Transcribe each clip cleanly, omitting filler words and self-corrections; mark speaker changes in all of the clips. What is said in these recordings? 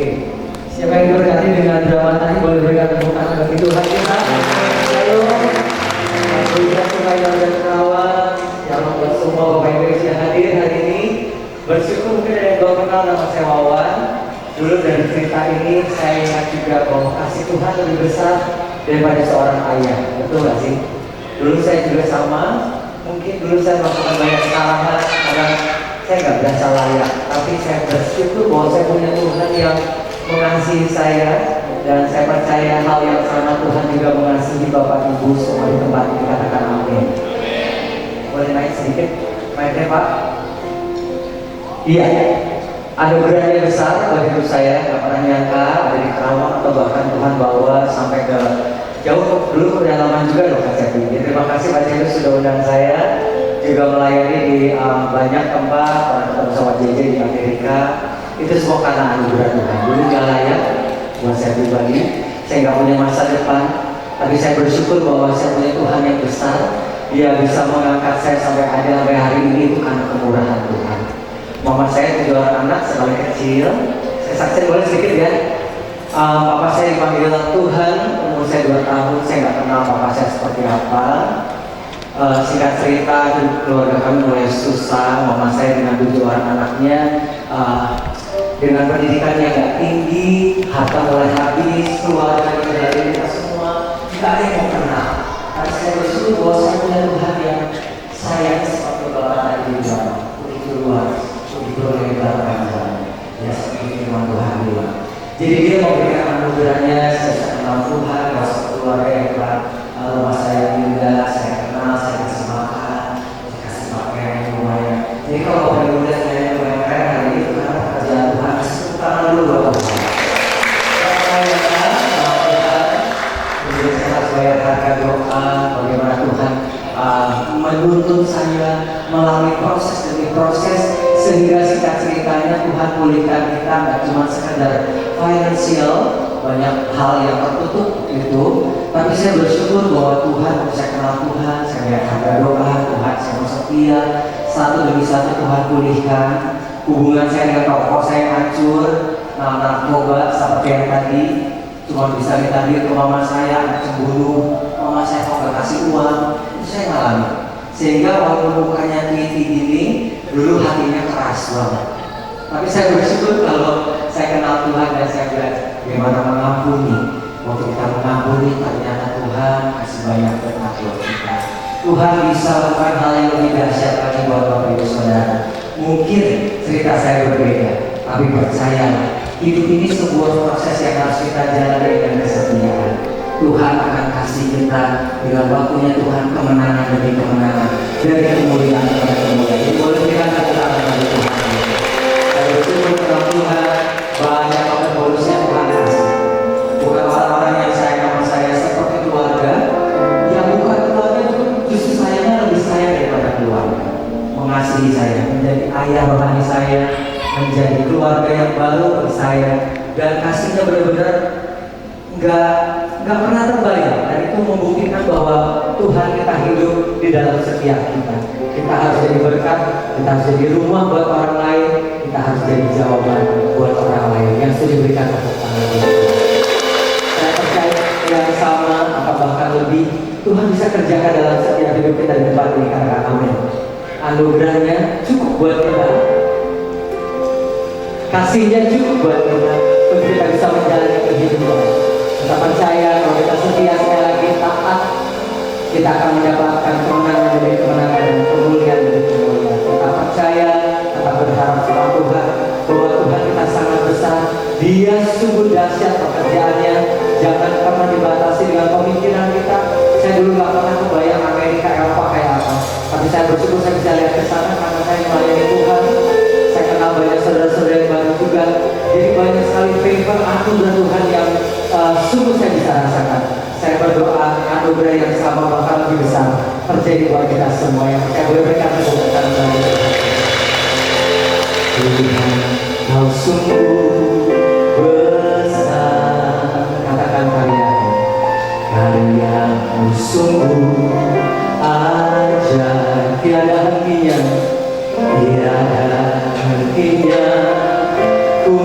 Speaker 1: Siapa yang diberkati dengan drama tadi boleh berikan tepuk tangan bagi Tuhan kita. Ayo, berikan supaya dan kawan yang buat semua Bapak Ibu yang hadir hari ini. Bersyukur mungkin ada yang belum kenal nama saya Wawan. Dulu dari cerita ini saya ingat juga bahwa kasih Tuhan lebih besar daripada seorang ayah. Betul nggak sih? Dulu saya juga sama. Mungkin dulu saya melakukan banyak kesalahan karena saya nggak berasa layak. Tapi saya bersyukur bahwa saya punya Tuhan yang mengasihi saya, dan saya percaya hal yang sama Tuhan juga mengasihi Bapak Ibu semua di tempat ini. Katakan amin. Boleh naik sedikit mic-nya Pak? Iya, anugerahnya besar bagi hidup saya. Gak pernah nyangka ada di Karawang atau bahkan Tuhan bawa sampai ke jauh dulu pedalaman juga loh Kak Cepi. Terima kasih Pak Cepi sudah undang saya juga melayani di banyak tempat, pernah ketemu sama JJ di Amerika. Itu semua karena anugerah Tuhan. Dulu gak layak buat saya pribadi, saya gak punya masa depan, tapi saya bersyukur bahwa saya punya Tuhan yang besar. Dia bisa mengangkat saya sampai ada sampai hari ini itu karena kemurahan Tuhan. Mama saya 7 orang anak, sekali kecil. Saya saksikan boleh sedikit ya. Papa saya dipanggil Tuhan, umur saya 2 tahun, saya nggak kenal papa saya seperti apa. Singkat cerita, keluarga kami mulai susah. Mama saya dengan 7 orang anaknya, dengan pendidikan yang nggak tinggi, harta mulai habis, keluarga dari kita semua, nggak ada yang mau kenal. Tapi saya bersyukur bahwa saya punya Tuhan yang sayang seperti Bapak tadi bilang, begitu luas. Lebar panjang, ya seperti firman Tuhan bilang. Jadi dia memberikan anugerahnya. Saya kenal Tuhan, masuk keluarga yang hebat. Rumah saya indah, saya kenal, saya kasih makan, saya kasih pakaian yang lumayan. Jadi kalau Bapak Ibu lihat saya yang lumayan keren hari ini itu karena pekerjaan Tuhan. Kasih tepuk tangan dulu buat Tuhan. Kemudian saya harus bayar harga doa. Bagaimana Tuhan menuntun saya melalui proses demi proses, sehingga singkat ceritanya Tuhan pulihkan kita, nggak cuma sekedar finansial, banyak hal yang tertutup itu, tapi saya bersyukur bahwa Tuhan, saya kenal Tuhan, saya lihat harga doa Tuhan, saya mau setia, satu demi satu Tuhan pulihkan. Hubungan saya dengan tokoh saya hancur, narkoba seperti yang tadi, cuma bisa minta duit ke mama saya, anak cemburu, mama saya mau gak kasih uang, itu saya ngalami. Sehingga walaupun mukanya tinggi gini, dulu hatinya keras banget. Tapi saya bersyukur kalau saya kenal Tuhan dan saya belajar bagaimana mengampuni. Waktu kita mengampuni, ternyata Tuhan kasih banyak berkat buat kita. Tuhan bisa lakukan hal yang lebih dahsyat lagi buat Bapak Ibu Saudara. Mungkin cerita saya berbeda, tapi percayalah, hidup ini sebuah proses yang harus kita jalani dengan kesetiaan. Tuhan akan kasih kita dengan waktunya Tuhan kemenangan demi kemenangan, dari kemuliaan kepada kemuliaan. Jadi boleh kita katakan kepada Tuhan. Saya bersyukur kepada Tuhan banyak orang bonus yang Tuhan kasih. Bukan orang-orang yang sayang sama saya seperti keluarga, yang bukan keluarga itu justru sayangnya lebih sayang daripada keluarga. Mengasihi saya, menjadi ayah rohani saya, menjadi keluarga yang baru bagi saya, dan kasihnya benar-benar nggak pernah terbayang. Dan itu membuktikan bahwa Tuhan kita hidup di dalam setiap kita. Kita harus jadi berkat, kita harus jadi rumah buat orang lain, kita harus jadi jawaban buat orang lain yang sudah diberikan tepuk tangan. Saya percaya yang sama atau bahkan lebih Tuhan bisa kerjakan dalam setiap hidup kita di tempat ini. Katakan amin. Anugerahnya cukup buat kita, kasihnya cukup buat kita untuk kita bisa menjalani kehidupan. Kita percaya kalau kita setia sekali lagi taat, kita akan mendapatkan kemenangan demi kemenangan dan kemuliaan demi kemuliaan. Kita percaya, kita berharap sama Tuhan bahwa Tuhan kita sangat besar. Dia sungguh dahsyat pekerjaannya. Jangan pernah dibatasi dengan pemikiran kita. Saya dulu nggak pernah kebayang Amerika Eropa kayak apa, tapi saya bersyukur saya bisa lihat ke sana karena saya melayani Tuhan. Saya kenal banyak saudara-saudara yang baru juga. Jadi banyak sekali favor anugerah Tuhan yang sungguh saya bisa rasakan. Saya berdoa anugerah yang sama bahkan lebih besar terjadi buat kita semua yang saya boleh berikan kebutuhan dari Tuhan. Kau sungguh besar, katakan karyamu sungguh ajaib, tiada hentinya, tiada hentinya. Ku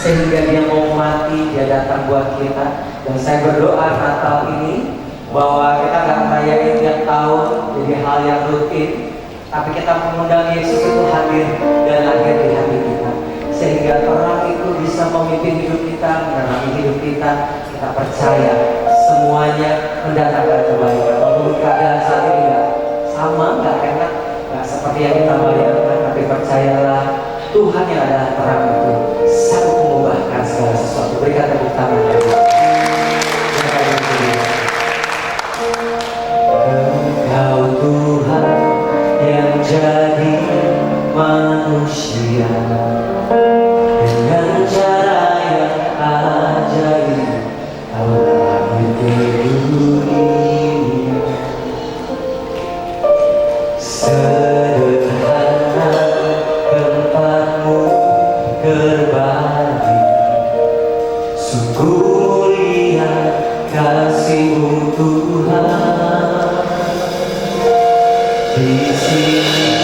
Speaker 1: sehingga dia mau mati, dia datang buat kita. Dan saya berdoa Natal ini bahwa kita nggak merayain tiap tahun jadi hal yang rutin, tapi kita mengundang Yesus itu hadir dan lahir di hati kita, sehingga terang itu bisa memimpin hidup kita, menerangi hidup kita. Kita percaya semuanya mendatangkan kebaikan. Walaupun keadaan saat ini nggak sama, nggak enak, nggak seperti yang kita bayangkan, tapi percayalah Tuhan yang adalah terang itu sanggup mengubahkan segala sesuatu. Berikan tepuk tangan. Engkau Tuhan yang jadi manusia dengan cara yang ajaib, Kau lahir ke dunia. Sederhana tempatmu berbagi, sungguh mulia kasih-Mu Tuhan. Di sini